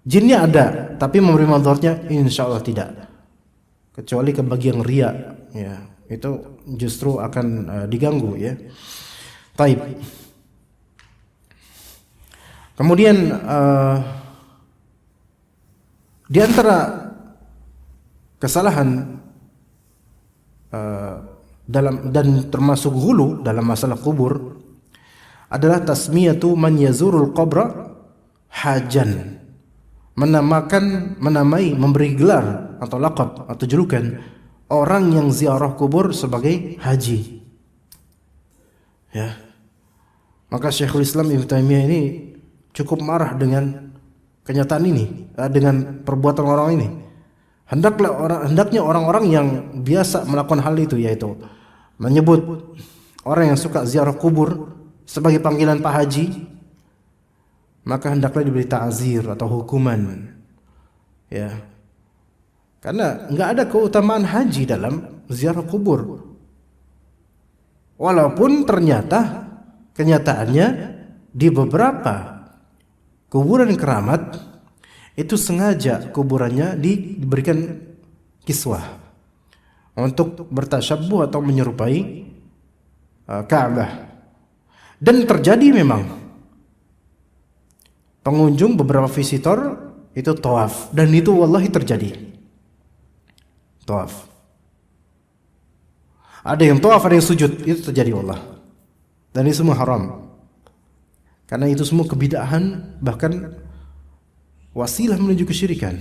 Jinnya ada, tapi memberi madaratnya insya Allah tidak. Kecuali ke bagian ria, ya itu justru akan diganggu ya. Taib. Kemudian di antara kesalahan dalam dan termasuk ghulu dalam masalah kubur adalah tasmiyatu man yazurul qabra hajan, memberi gelar atau laqab atau julukan orang yang ziarah kubur sebagai haji. Ya. Maka Syekhul Islam Ibnu Taimiyah ini cukup marah dengan kenyataan ini, dengan perbuatan orang ini. Hendaknya orang-orang yang biasa melakukan hal itu, yaitu menyebut orang yang suka ziarah kubur sebagai panggilan Pak Haji, maka hendaklah diberi ta'zir atau hukuman. Ya. Karena enggak ada keutamaan haji dalam ziarah kubur. Walaupun ternyata kenyataannya di beberapa kuburan keramat itu sengaja kuburannya diberikan kiswah untuk bertasyabbuh atau menyerupai Ka'bah. Dan terjadi memang pengunjung beberapa visitor itu tawaf, dan itu wallahi terjadi tawaf. Ada yang tawaf, ada yang sujud, itu terjadi wallah. Dan itu semua haram. Karena itu semua kebid'ahan, bahkan wasilah menuju kesyirikan.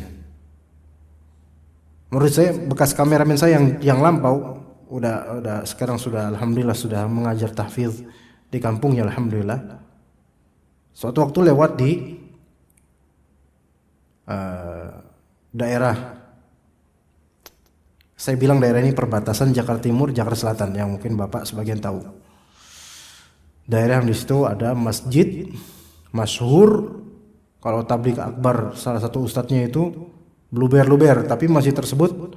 Menurut saya, bekas kameramen saya yang lampau udah sekarang sudah alhamdulillah sudah mengajar tahfidz di kampungnya alhamdulillah. Suatu waktu lewat di daerah, saya bilang daerah ini perbatasan Jakarta Timur, Jakarta Selatan, yang mungkin Bapak sebagian tahu. Daerah yang di situ ada masjid masyhur, kalau tabligh akbar salah satu ustadznya itu luber, tapi masjid tersebut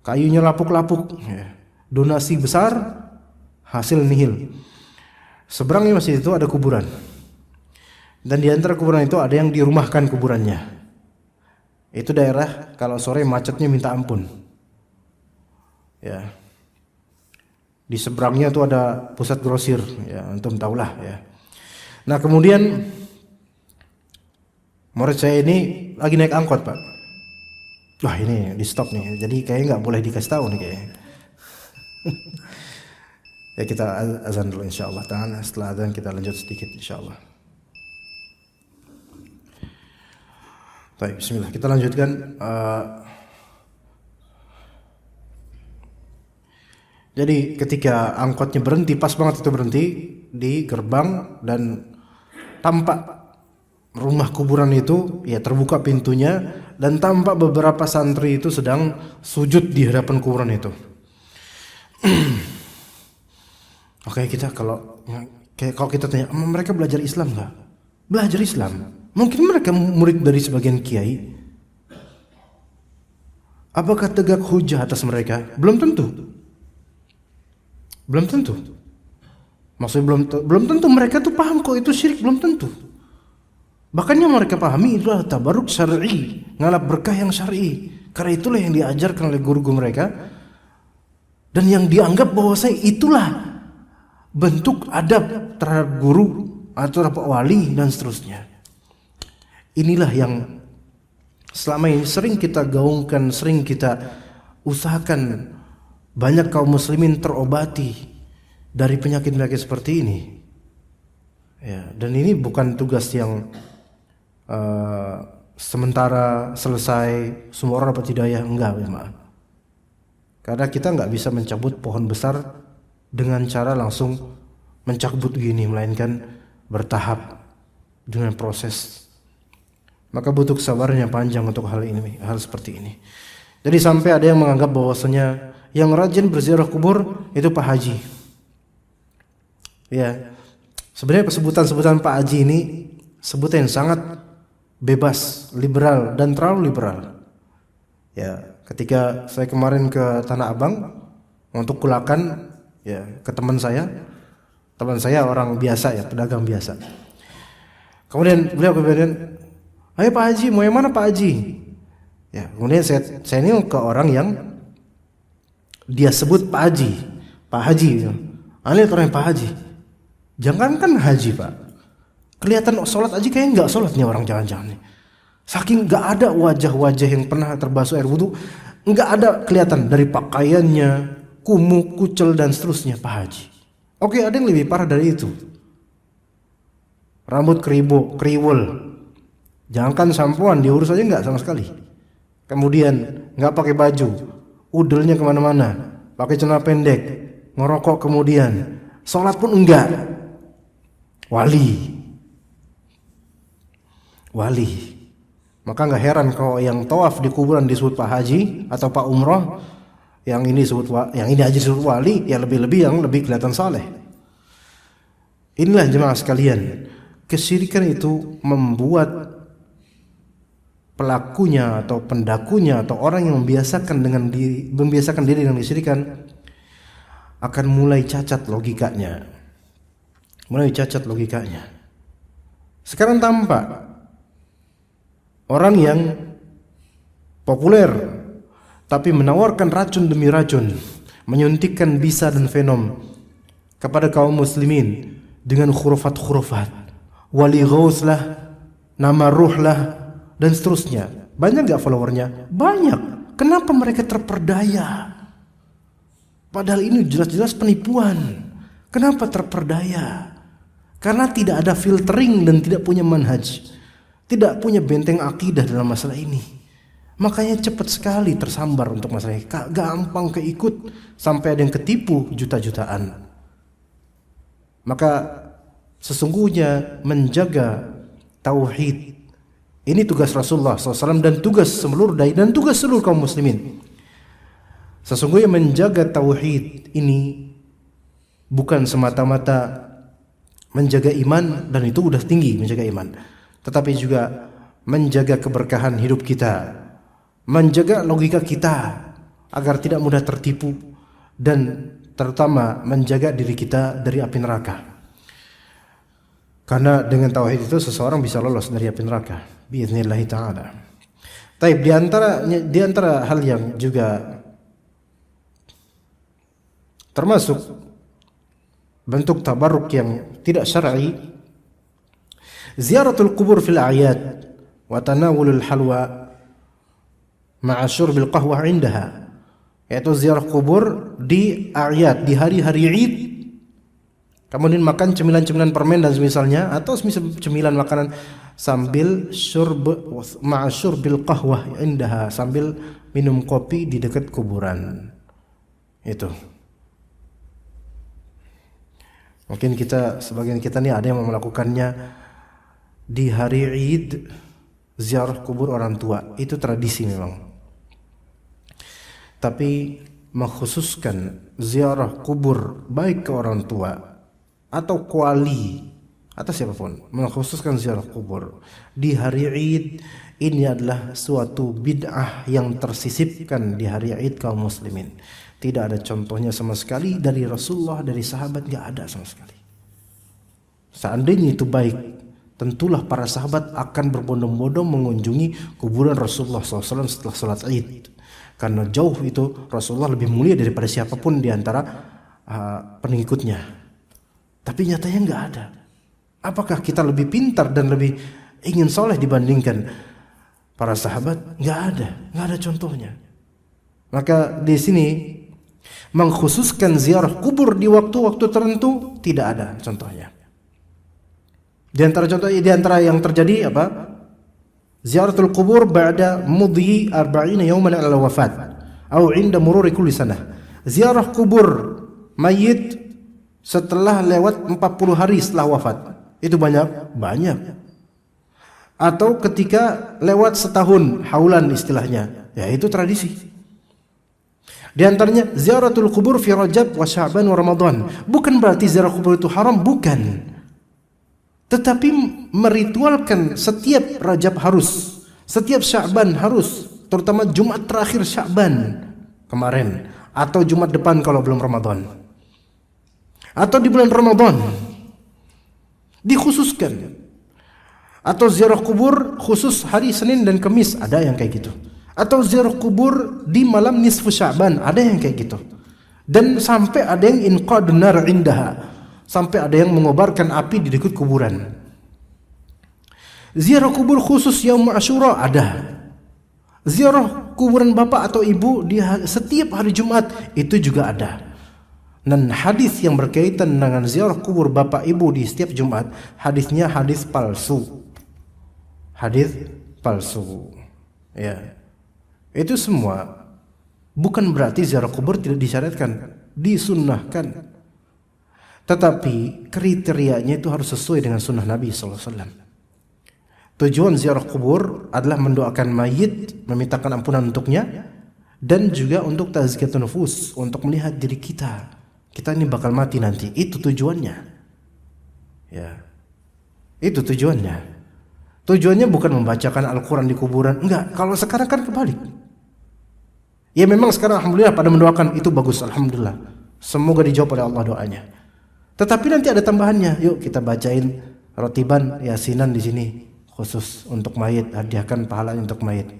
kayunya lapuk-lapuk, donasi besar, hasil nihil. Seberangnya masjid itu ada kuburan, dan di antara kuburan itu ada yang dirumahkan kuburannya. Itu daerah kalau sore macetnya minta ampun. Ya. Di seberangnya itu ada pusat grosir, ya antum tahulah ya. Nah, kemudian murid saya ini lagi naik angkot, Pak. Wah, ini di stop nih. Jadi kayaknya nggak boleh dikasih tahu nih kayaknya. Ya, kita azan dulu insyaallah taala. Setelah azan kita lanjut sedikit insyaallah. Baik, bismillah. Kita lanjutkan. Jadi ketika angkotnya berhenti, pas banget itu berhenti di gerbang, dan tampak rumah kuburan itu, ya terbuka pintunya, dan tampak beberapa santri itu sedang sujud di hadapan kuburan itu. Oke, kita kalau kita tanya, mereka belajar Islam nggak? Belajar Islam. Mungkin mereka murid dari sebagian kiai. Apakah tegak hujah atas mereka? Belum tentu. Belum tentu. Maksudnya belum tentu mereka tuh paham kok itu syirik, belum tentu. Bahkan yang mereka pahami itulah tabarruk syar'i, ngalap berkah yang syar'i. Karena itulah yang diajarkan oleh guru-guru mereka, dan yang dianggap bahwasanya itulah bentuk adab terhadap guru atau terhadap wali dan seterusnya. Inilah yang selama ini sering kita gaungkan, sering kita usahakan banyak kaum muslimin terobati dari penyakit-penyakit seperti ini. Ya, dan ini bukan tugas yang sementara selesai semua orang dapat hidayah, enggak ya maaf. Karena kita enggak bisa mencabut pohon besar dengan cara langsung mencabut gini, melainkan bertahap dengan proses. Maka butuh kesabaran yang panjang untuk hal seperti ini. Jadi sampai ada yang menganggap bahwasanya yang rajin berziarah kubur itu Pak Haji. Ya, sebenarnya sebutan Pak Haji ini sebutan yang sangat bebas, liberal, dan terlalu liberal. Ya, ketika saya kemarin ke Tanah Abang untuk kulakan, ya ke teman saya orang biasa ya, pedagang biasa. Kemudian beliau kemudian, ayo Pak Haji, mau yang mana Pak Haji? Ya, kemudian saya ini ke orang yang dia sebut Pak Haji. Lihat orang Pak Haji. Jangankan haji Pak, kelihatan sholat aja kayak nggak sholat nih orang, jangan-jangan nih. Saking nggak ada wajah-wajah yang pernah terbasuh air wudhu, nggak ada kelihatan dari pakaiannya, kumuh, kucel dan seterusnya Pak Haji. Oke, ada yang lebih parah dari itu. Rambut kriwul, jangankan sampoan diurus aja nggak sama sekali. Kemudian nggak pakai baju, udelnya kemana-mana, pakai celana pendek, ngerokok, kemudian sholat pun enggak. Wali. Maka nggak heran kalau yang tawaf di kuburan disebut Pak Haji atau Pak Umroh, yang ini aja disebut wali, ya lebih-lebih yang lebih kelihatan saleh. Inilah jemaah sekalian, kesyirikan itu membuat pelakunya atau pendakunya atau orang yang membiasakan diri dengan kesyirikan akan mulai cacat logikanya. Sekarang tampak orang yang populer tapi menawarkan racun demi racun, menyuntikkan bisa dan venom kepada kaum muslimin dengan khurafat-khurafat, wali ghaus lah, nama ruh lah, dan seterusnya. Banyak gak followernya? Banyak. Kenapa mereka terperdaya? Padahal ini jelas-jelas penipuan. Kenapa terperdaya? Karena tidak ada filtering dan tidak punya manhaj, tidak punya benteng akidah dalam masalah ini. Makanya cepat sekali tersambar untuk masalah ini. Gampang keikut, sampai ada yang ketipu juta-jutaan. Maka sesungguhnya menjaga tauhid ini tugas Rasulullah SAW dan tugas seluruh dai dan tugas seluruh kaum muslimin. Sesungguhnya menjaga tauhid ini bukan semata-mata menjaga iman, dan itu udah tinggi menjaga iman, tetapi juga menjaga keberkahan hidup kita, menjaga logika kita agar tidak mudah tertipu, dan terutama menjaga diri kita dari api neraka. Karena dengan tauhid itu seseorang bisa lolos dari api neraka biiznillah taala. Taib, di antara hal yang juga termasuk bentuk tabarruk yang tidak syar'i, ziaratul qubur fil a'yad wa tanawulul halwa ma'a syurbil qahwah indaha, yaitu ziarah kubur di a'yad, di hari-hari Id, kemudian makan cemilan-cemilan permen dan semisalnya, atau semisal cemilan makanan sambil ma'a syurbil qahwah indaha, sambil minum kopi di dekat kuburan. Itu mungkin sebagian kita nih ada yang melakukannya di hari Id, ziarah kubur orang tua. Itu tradisi memang. Tapi mengkhususkan ziarah kubur baik ke orang tua atau wali atau siapapun, mengkhususkan ziarah kubur di hari Id, ini adalah suatu bid'ah yang tersisipkan di hari Id kaum muslimin. Tidak ada contohnya sama sekali dari Rasulullah, dari sahabat, gak ada sama sekali. Seandainya itu baik, tentulah para sahabat akan berbondong-bondong mengunjungi kuburan Rasulullah SAW setelah sholat Id. Karena jauh itu Rasulullah lebih mulia daripada siapapun di antara pengikutnya. Tapi nyatanya gak ada. Apakah kita lebih pintar dan lebih ingin soleh dibandingkan para sahabat? Gak ada contohnya. Maka di sini mengkhususkan ziarah kubur di waktu-waktu tertentu tidak ada contohnya. Di antara yang terjadi apa? Ziaratul kubur ba'da mudhi 40 yawman ala wafat atau 'inda mururi kulli sanah. Ziarah kubur mayit setelah lewat 40 hari setelah wafat. Itu banyak. Atau ketika lewat setahun, haulan istilahnya. Ya, itu tradisi. Di antaranya ziaratul kubur fi Rajab wa Sya'ban wa Ramadan. Bukan berarti ziarah kubur itu haram, bukan. Tetapi meritualkan setiap Rajab harus, setiap Sya'ban harus, terutama Jumat terakhir Sya'ban kemarin, atau Jumat depan kalau belum Ramadan, atau di bulan Ramadan dikhususkan. Atau ziarah kubur khusus hari Senin dan Kamis, ada yang kayak gitu. Atau ziarah kubur di malam nisfu Sya'ban, ada yang kayak gitu. Dan sampai ada yang inqadun nar indaha, sampai ada yang mengobarkan api di dekat kuburan. Ziarah kubur khusus Yaum Asyura ada. Ziarah kuburan bapak atau ibu di setiap hari Jumat itu juga ada. Dan hadis yang berkaitan dengan ziarah kubur bapak ibu di setiap Jumat, hadisnya hadis palsu. Hadis palsu. Ya. Itu semua bukan berarti ziarah kubur tidak disyariatkan, disunnahkan. Tetapi kriterianya itu harus sesuai dengan sunnah Nabi SAW. Tujuan ziarah kubur adalah mendoakan mayit, memintakan ampunan untuknya, dan juga untuk tazkiyatun nufus, untuk melihat diri kita. Kita ini bakal mati nanti. Itu tujuannya. Ya. Itu tujuannya. Tujuannya bukan membacakan Al-Quran di kuburan. Enggak. Kalau sekarang kan kebalik. Ya memang sekarang alhamdulillah pada mendoakan, itu bagus, alhamdulillah. Semoga dijawab oleh Allah doanya. Tetapi nanti ada tambahannya. Yuk kita bacain rotiban yasinan di sini khusus untuk mayit, hadiahkan pahalanya untuk mayit.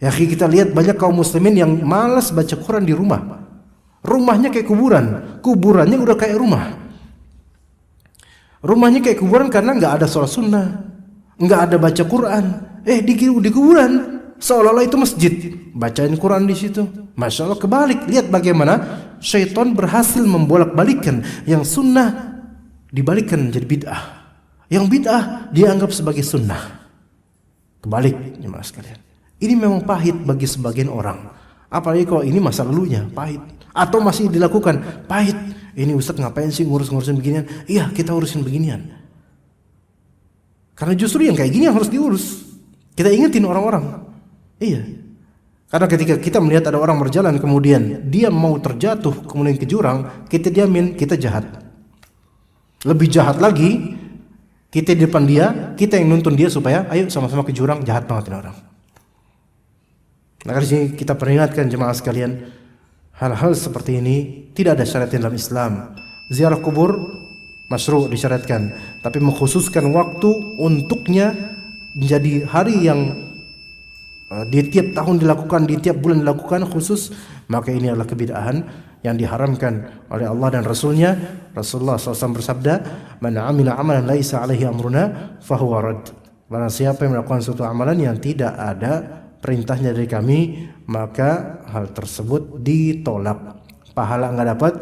Ya kita lihat banyak kaum muslimin yang malas baca Quran di rumah. Rumahnya kayak kuburan, kuburannya udah kayak rumah. Rumahnya kayak kuburan karena nggak ada sholat sunnah, nggak ada baca Quran. Di kuburan seolah-olah itu masjid, bacain Quran di situ. Masya Allah, kebalik. Lihat bagaimana syaitan berhasil membolak-balikkan yang sunnah dibalikkan menjadi bid'ah, yang bid'ah dianggap sebagai sunnah. Kebalik, jemaah sekalian. Ini memang pahit bagi sebagian orang. Apalagi kalau ini masa lalunya, pahit. Atau masih dilakukan, pahit. Ini Ustaz ngapain sih ngurus-ngurusin beginian? Iya, kita urusin beginian. Karena justru yang kayak gini yang harus diurus. Kita ingetin orang-orang. Iya. Karena ketika kita melihat ada orang berjalan kemudian dia mau terjatuh kemudian ke jurang, kita diamin, kita jahat. Lebih jahat lagi, kita di depan dia, kita yang nuntun dia supaya ayo sama-sama ke jurang, jahat banget ini orang. Maka di sini kita peringatkan jemaah sekalian, hal-hal seperti ini tidak ada syariat dalam Islam. Ziarah kubur masyru' disyariatkan, tapi mengkhususkan waktu untuknya menjadi hari yang di tiap tahun dilakukan, di tiap bulan dilakukan khusus, maka ini adalah kebid'ahan yang diharamkan oleh Allah dan Rasulnya. Rasulullah SAW bersabda, "Man 'amila 'amalan laisa 'alaihi amruna fahuwa rad." Barang siapa yang melakukan suatu amalan yang tidak ada perintahnya dari kami, maka hal tersebut ditolak. Pahala enggak dapat,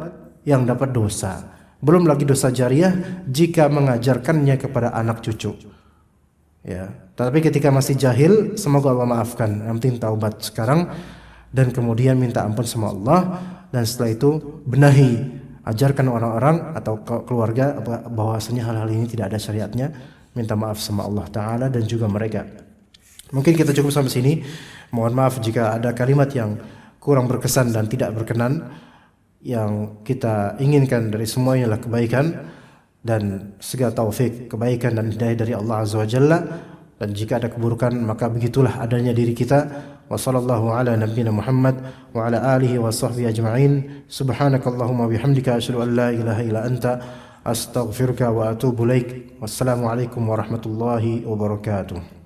yang dapat dosa. Belum lagi dosa jariah jika mengajarkannya kepada anak cucu. Ya, tapi ketika masih jahil, semoga Allah maafkan. Yang penting taubat sekarang dan kemudian minta ampun sama Allah, dan setelah itu benahi, ajarkan orang-orang atau keluarga bahwasanya hal-hal ini tidak ada syariatnya. Minta maaf sama Allah Ta'ala dan juga mereka. Mungkin kita cukup sampai sini. Mohon maaf jika ada kalimat yang kurang berkesan dan tidak berkenan. Yang kita inginkan dari semuanya adalah kebaikan dan segala taufik, kebaikan dan hidayah dari Allah Azza wa Jalla. Dan jika ada keburukan maka begitulah adanya diri kita. Wa sallallahu ala nabiyyina Muhammad wa ala alihi wa sahbihi ajma'in. Subhanakallahumma bihamdika asyhadu an la ilaha illa anta astaghfiruka wa atubu ilaik. Wassalamu alaikum warahmatullahi wabarakatuh.